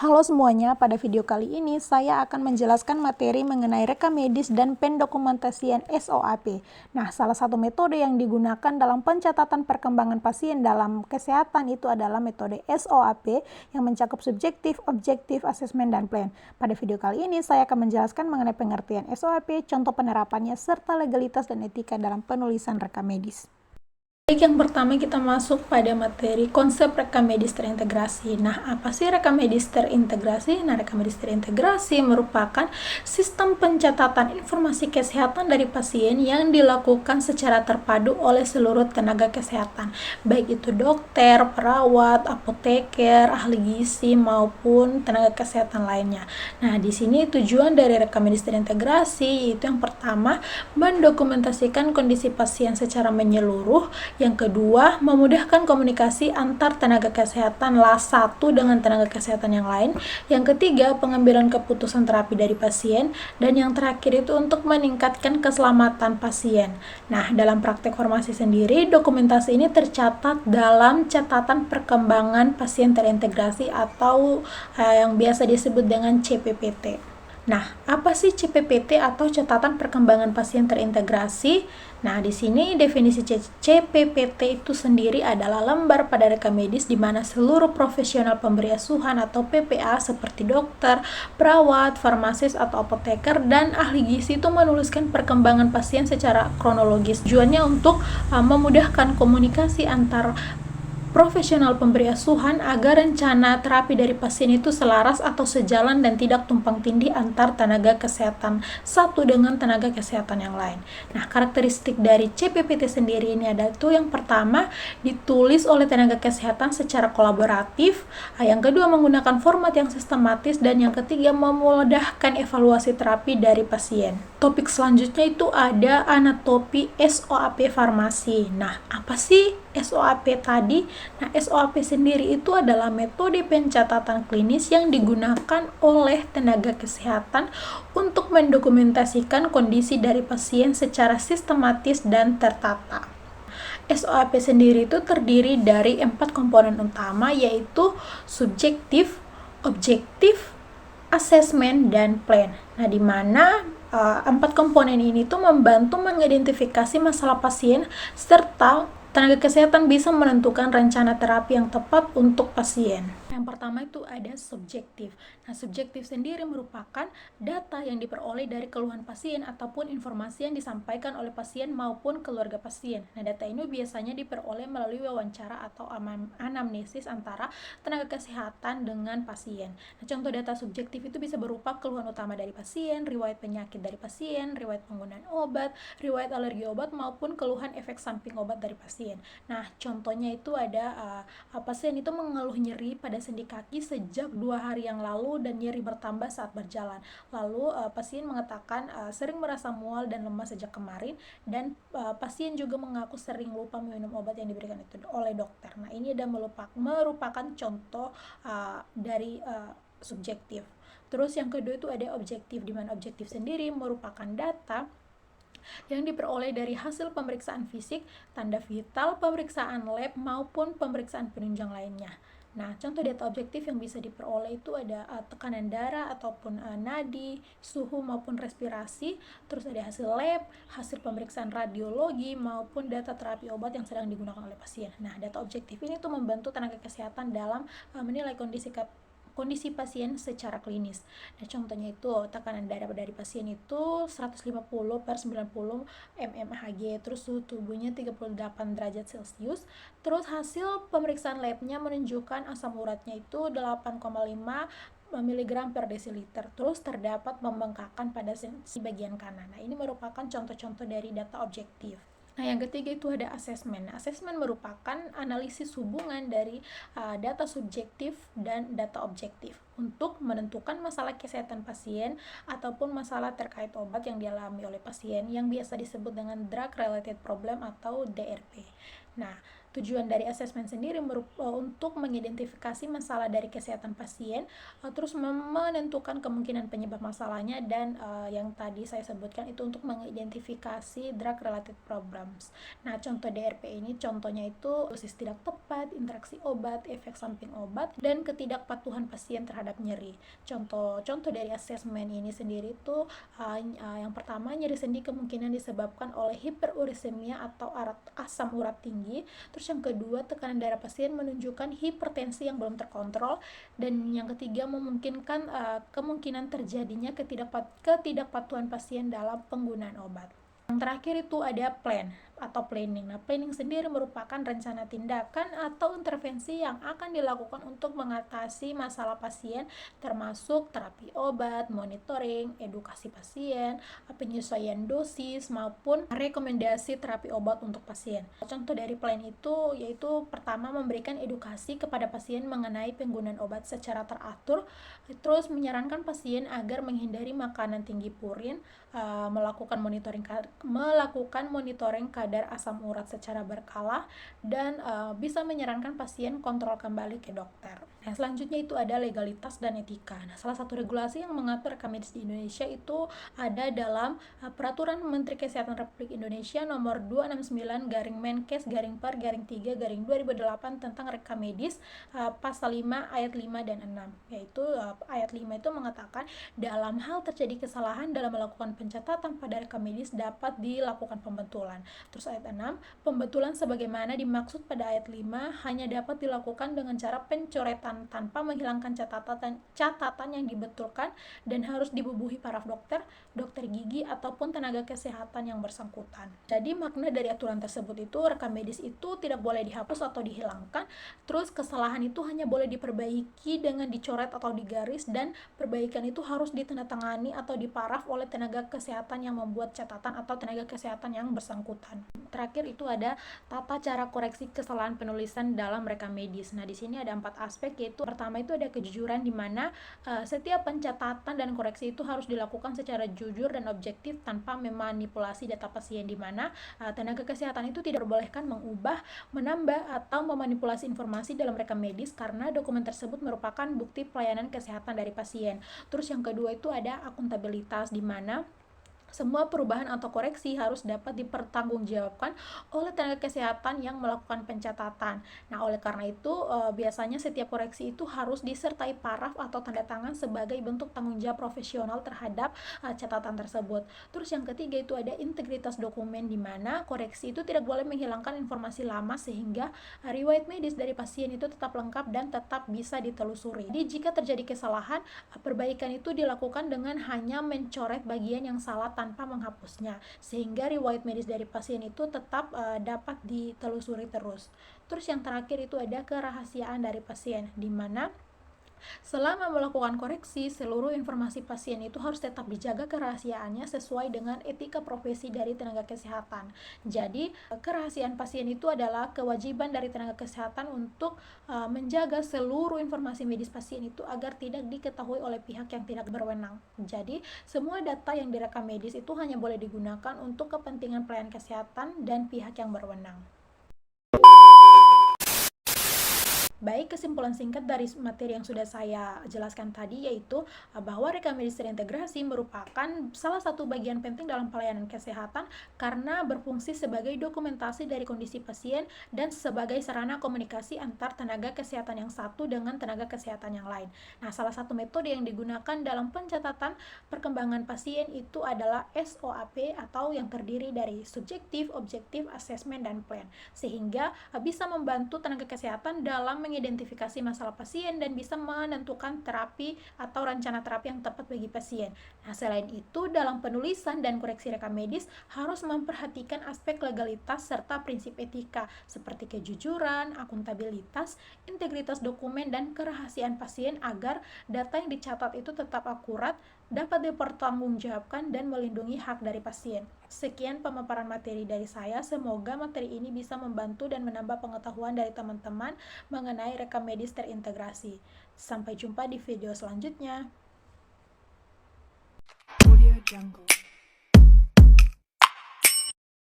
Halo semuanya, pada video kali ini saya akan menjelaskan materi mengenai rekam medis dan pendokumentasian SOAP. Nah, salah satu metode yang digunakan dalam pencatatan perkembangan pasien dalam kesehatan itu adalah metode SOAP yang mencakup subjektif, objektif, asesmen, dan plan. Pada video kali ini saya akan menjelaskan mengenai pengertian SOAP, contoh penerapannya, serta legalitas dan etika dalam penulisan rekam medis. Baik, yang pertama kita masuk pada materi konsep rekam medis terintegrasi. Nah, apa sih rekam medis terintegrasi? Nah, rekam medis terintegrasi merupakan sistem pencatatan informasi kesehatan dari pasien yang dilakukan secara terpadu oleh seluruh tenaga kesehatan, baik itu dokter, perawat, apoteker, ahli gizi, maupun tenaga kesehatan lainnya. Nah, di sini tujuan dari rekam medis terintegrasi yaitu yang pertama, mendokumentasikan kondisi pasien secara menyeluruh. Yang kedua, memudahkan komunikasi antar tenaga kesehatan satu dengan tenaga kesehatan yang lain. Yang ketiga, pengambilan keputusan terapi dari pasien. Dan yang terakhir itu untuk meningkatkan keselamatan pasien. Nah, dalam praktek farmasi sendiri, dokumentasi ini tercatat dalam catatan perkembangan pasien terintegrasi atau yang biasa disebut dengan CPPT. Nah, apa sih CPPT atau catatan perkembangan pasien terintegrasi? Nah, di sini definisi CPPT itu sendiri adalah lembar pada rekam medis di mana seluruh profesional pemberi asuhan atau PPA seperti dokter, perawat, farmasis atau apoteker dan ahli gizi itu menuliskan perkembangan pasien secara kronologis. Tujuannya untuk memudahkan komunikasi antar profesional pemberi asuhan agar rencana terapi dari pasien itu selaras atau sejalan dan tidak tumpang tindih antar tenaga kesehatan satu dengan tenaga kesehatan yang lain. Nah, karakteristik dari CPPT sendiri ini adalah itu yang pertama, ditulis oleh tenaga kesehatan secara kolaboratif, yang kedua menggunakan format yang sistematis, dan yang ketiga memudahkan evaluasi terapi dari pasien. Topik selanjutnya itu ada anatomi SOAP farmasi. Nah, apa sih SOAP tadi? Nah, SOAP sendiri itu adalah metode pencatatan klinis yang digunakan oleh tenaga kesehatan untuk mendokumentasikan kondisi dari pasien secara sistematis dan tertata. SOAP sendiri itu terdiri dari 4 komponen utama, yaitu subjektif, objektif, asesmen, dan plan. Nah, di mana 4 komponen ini tuh membantu mengidentifikasi masalah pasien serta tenaga kesehatan bisa menentukan rencana terapi yang tepat untuk pasien. Yang pertama itu ada subjektif. Nah, subjektif sendiri merupakan data yang diperoleh dari keluhan pasien ataupun informasi yang disampaikan oleh pasien maupun keluarga pasien. Nah, data ini biasanya diperoleh melalui wawancara atau anamnesis antara tenaga kesehatan dengan pasien. Nah, contoh data subjektif itu bisa berupa keluhan utama dari pasien, riwayat penyakit dari pasien, riwayat penggunaan obat, riwayat alergi obat, maupun keluhan efek samping obat dari pasien. Nah, contohnya itu ada pasien itu mengeluh nyeri pada sendi kaki sejak 2 hari yang lalu dan nyeri bertambah saat berjalan. Lalu pasien mengatakan sering merasa mual dan lemas sejak kemarin, dan pasien juga mengaku sering lupa minum obat yang diberikan itu oleh dokter. Nah, ini merupakan contoh dari subjektif. Terus yang kedua itu ada objektif, di mana objektif sendiri merupakan data yang diperoleh dari hasil pemeriksaan fisik, tanda vital, pemeriksaan lab, maupun pemeriksaan penunjang lainnya. Nah, contoh data objektif yang bisa diperoleh itu ada tekanan darah ataupun nadi, suhu maupun respirasi, terus ada hasil lab, hasil pemeriksaan radiologi, maupun data terapi obat yang sedang digunakan oleh pasien. Nah, data objektif ini tuh membantu tenaga kesehatan dalam menilai kondisi pasien secara klinis. Nah, contohnya itu tekanan darah dari pasien itu 150/90 mmHg, terus suhu tubuhnya 38 derajat Celcius, terus hasil pemeriksaan labnya menunjukkan asam uratnya itu 8,5 mg per desiliter, terus terdapat pembengkakan pada sisi bagian kanan. Nah, ini merupakan contoh-contoh dari data objektif. Nah, yang ketiga itu ada asesmen. Asesmen merupakan analisis hubungan dari data subjektif dan data objektif untuk menentukan masalah kesehatan pasien ataupun masalah terkait obat yang dialami oleh pasien yang biasa disebut dengan drug related problem atau DRP. Nah, Tujuan dari asesmen sendiri untuk mengidentifikasi masalah dari kesehatan pasien, terus menentukan kemungkinan penyebab masalahnya, dan yang tadi saya sebutkan itu untuk mengidentifikasi drug related problems. Nah, contoh DRP ini contohnya itu dosis tidak tepat, interaksi obat, efek samping obat, dan ketidakpatuhan pasien terhadap nyeri. Contoh dari asesmen ini sendiri itu yang pertama, nyeri sendi kemungkinan disebabkan oleh hiperurisemia atau asam urat tinggi. Terus yang kedua, tekanan darah pasien menunjukkan hipertensi yang belum terkontrol, dan yang ketiga memungkinkan kemungkinan terjadinya ketidakpatuhan pasien dalam penggunaan obat. Yang terakhir itu ada plan atau planning. Nah, planning sendiri merupakan rencana tindakan atau intervensi yang akan dilakukan untuk mengatasi masalah pasien, termasuk terapi obat, monitoring, edukasi pasien, penyesuaian dosis, maupun rekomendasi terapi obat untuk pasien. Contoh dari plan itu yaitu pertama, memberikan edukasi kepada pasien mengenai penggunaan obat secara teratur, terus menyarankan pasien agar menghindari makanan tinggi purin, melakukan monitoring kadar asam urat secara berkala, dan bisa menyarankan pasien kontrol kembali ke dokter. Nah, selanjutnya itu ada legalitas dan etika. Nah, salah satu regulasi yang mengatur rekam medis di Indonesia itu ada dalam Peraturan Menteri Kesehatan Republik Indonesia nomor 269/Per/3/2008 tentang rekam medis, pasal 5 ayat 5 dan 6. Yaitu ayat 5 itu mengatakan dalam hal terjadi kesalahan dalam melakukan pencatatan pada rekam medis dapat dilakukan pembetulan. Terus ayat 6, pembetulan sebagaimana dimaksud pada ayat 5 hanya dapat dilakukan dengan cara pencoretan tanpa menghilangkan catatan yang dibetulkan, dan harus dibubuhi paraf dokter gigi, ataupun tenaga kesehatan yang bersangkutan. Jadi makna dari aturan tersebut itu, rekam medis itu tidak boleh dihapus atau dihilangkan, terus kesalahan itu hanya boleh diperbaiki dengan dicoret atau digaris, dan perbaikan itu harus ditandatangani atau diparaf oleh tenaga kesehatan yang membuat catatan atau tenaga kesehatan yang bersangkutan. Terakhir itu ada tata cara koreksi kesalahan penulisan dalam rekam medis. Nah, di sini ada 4 aspek, yaitu pertama itu ada kejujuran, di mana setiap pencatatan dan koreksi itu harus dilakukan secara jujur dan objektif tanpa memanipulasi data pasien, di mana tenaga kesehatan itu tidak diperbolehkan mengubah, menambah, atau memanipulasi informasi dalam rekam medis karena dokumen tersebut merupakan bukti pelayanan kesehatan dari pasien. Terus yang kedua itu ada akuntabilitas, di mana semua perubahan atau koreksi harus dapat dipertanggungjawabkan oleh tenaga kesehatan yang melakukan pencatatan. Nah, oleh karena itu biasanya setiap koreksi itu harus disertai paraf atau tanda tangan sebagai bentuk tanggung jawab profesional terhadap catatan tersebut. Terus yang ketiga itu ada integritas dokumen, di mana koreksi itu tidak boleh menghilangkan informasi lama sehingga riwayat medis dari pasien itu tetap lengkap dan tetap bisa ditelusuri. Jadi jika terjadi kesalahan, perbaikan itu dilakukan dengan hanya mencoret bagian yang salah tanpa menghapusnya, sehingga riwayat medis dari pasien itu tetap dapat ditelusuri terus. Terus yang terakhir itu ada kerahasiaan dari pasien, di mana selama melakukan koreksi, seluruh informasi pasien itu harus tetap dijaga kerahasiaannya sesuai dengan etika profesi dari tenaga kesehatan. Jadi, kerahasiaan pasien itu adalah kewajiban dari tenaga kesehatan untuk menjaga seluruh informasi medis pasien itu agar tidak diketahui oleh pihak yang tidak berwenang. Jadi, semua data yang direkam medis itu hanya boleh digunakan untuk kepentingan pelayanan kesehatan dan pihak yang berwenang. Baik, kesimpulan singkat dari materi yang sudah saya jelaskan tadi yaitu bahwa rekam medis terintegrasi merupakan salah satu bagian penting dalam pelayanan kesehatan karena berfungsi sebagai dokumentasi dari kondisi pasien dan sebagai sarana komunikasi antar tenaga kesehatan yang satu dengan tenaga kesehatan yang lain. Nah, salah satu metode yang digunakan dalam pencatatan perkembangan pasien itu adalah SOAP, atau yang terdiri dari subjektif, objektif, asesmen, dan plan, sehingga bisa membantu tenaga kesehatan dalam mengidentifikasi masalah pasien dan bisa menentukan terapi atau rencana terapi yang tepat bagi pasien. Nah, selain itu, dalam penulisan dan koreksi rekam medis harus memperhatikan aspek legalitas serta prinsip etika seperti kejujuran, akuntabilitas, integritas dokumen, dan kerahasiaan pasien agar data yang dicatat itu tetap akurat, dapat dipertanggungjawabkan, dan melindungi hak dari pasien. Sekian pemaparan materi dari saya. Semoga materi ini bisa membantu dan menambah pengetahuan dari teman-teman mengenai rekam medis terintegrasi. Sampai jumpa di video selanjutnya. Audio Jungle.